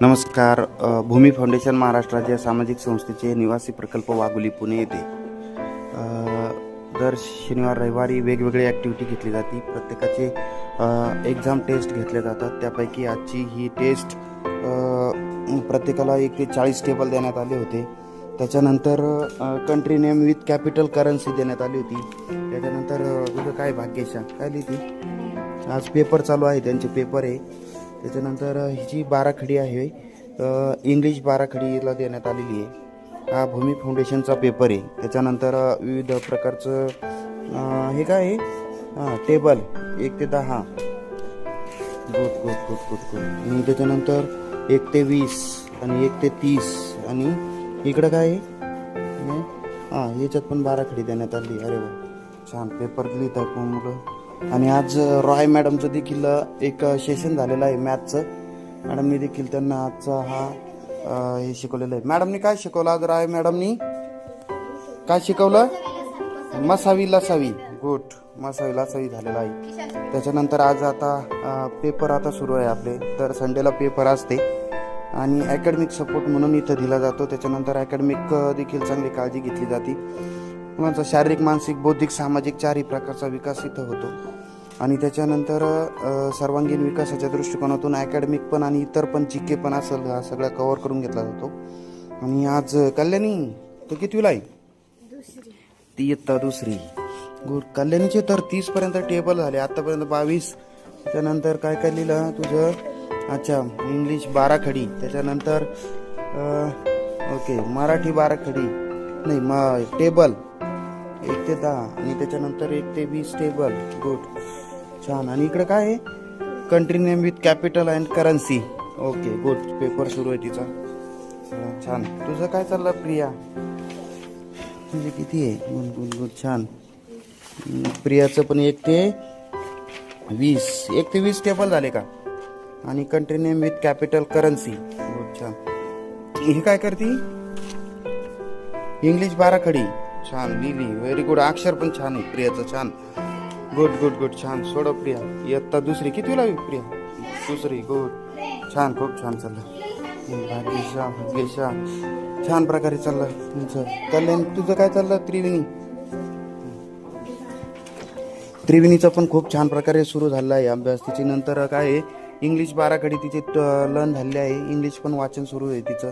नमस्कार. भूमी फाउंडेशन महाराष्ट्राच्या सामाजिक संस्थेचे निवासी प्रकल्प वाघोली पुणे येथे दर शनिवार रविवारी वेगवेगळी ॲक्टिव्हिटी घेतली जाते. प्रत्येकाचे एक्झाम टेस्ट घेतले जातात. त्यापैकी आजची ही टेस्ट प्रत्येकाला 1 ते 40 टेबल देण्यात आले होते. त्याच्यानंतर country name with capital currency देण्यात आली होती. त्याच्यानंतर तुझं काय भाग्यशा काय लिहिती? आज पेपर चालू आहे, त्यांचे पेपर आहे. त्याच्यानंतर हिची बाराखडी आहे, इंग्लिश बाराखडीला देण्यात आलेली आहे. हा भूमी फाउंडेशनचा पेपर आहे. त्याच्यानंतर विविध प्रकारचं हे काय आहे, टेबल 1 ते 10. Good good good good good. आणि त्याच्यानंतर 1 ते 20 आणि 1 ते 30 आणि इकडं काय आहे, याच्यात पण बाराखडी देण्यात आली. अरे वा, छान पेपर लिहित आहे मुलं. आणि आज रॉय मॅडमचं देखील एक सेशन झालेलं आहे मॅथचं. मॅडमनी देखील त्यांना आजचा हे शिकवलेलं आहे. मॅडमनी काय शिकवलं आज? रॉय मॅडमनी काय शिकवलं? मसावी लसावी. गुड, मसावी लसावी झालेला आहे. त्याच्यानंतर आज आता पेपर आता सुरू आहे आपले. तर संडेला पेपर असते आणि अकॅडमिक सपोर्ट म्हणून इथं दिला जातो. त्याच्यानंतर अकॅडमिक देखील चांगली काळजी घेतली जाते. मुलांचा शारीरिक, मानसिक, बौद्धिक, सामाजिक चारही प्रकारचा विकास इथं होतो. आणि त्याच्यानंतर सर्वांगीण विकासाच्या दृष्टिकोनातून अकॅडमिक पण आणि इतर पण जीके पण असेल, हा सगळा कव्हर करून घेतला जातो. आणि आज कल्याणी तो कितवीला आहे? ती इयत्ता दुसरी. गुड. कल्याणीचे तर 30 पर्यंत टेबल झाले आतापर्यंत, 22. त्याच्यानंतर काय काय लिहिलं तुझं? अच्छा, इंग्लिश बाराखडी. त्याच्यानंतर ओके, मराठी बाराखडी नाही, टेबल 1 ते 10 आणि त्याच्यानंतर 1 ते 20 टेबल. गुड, छान. आणि इकडे काय आहे? Country name with capital and currency. Okay, good. Paper सुरू आहे तिचा. छान. तुझं काय चाललं प्रिया? तुझे किती आहे? गुड गुड गुड, छान. प्रियाचं पण 1 ते 20 टेबल झाले का? आणि country name with capital currency. Good, छान. हे काय करते? इंग्लिश बाराखडी. छान लिहिली, व्हेरी गुड. अक्षर पण छान आहे प्रियाचं, छान. गुड गुड गुड, छान. सोडव प्रिया. इयत्ता दुसरी. कितवीला आहे प्रिया? दुसरी. गुड, छान, खूप छान चाललं. भाग्यशा छान प्रकारे चाललं तुमचं. कल्याण तुझं काय चाललं? त्रिवेणीचं पण खूप छान प्रकारे सुरू झालेला आहे अभ्यास. तिची नंतर काय आहे, इंग्लिश बाराखडी तिची लर्न झालेली आहे. इंग्लिश पण वाचन सुरू आहे तिचं.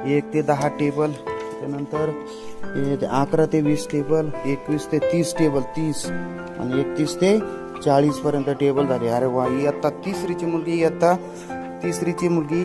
1 ते 10 टेबल. त्यानंतर 11 ते 20 टेबल, 21 ते 30 टेबल, 30 आणि 31 ते 40 पर्यंत टेबल झाले. अरे वा, इयत्ता तिसरीची मुलगी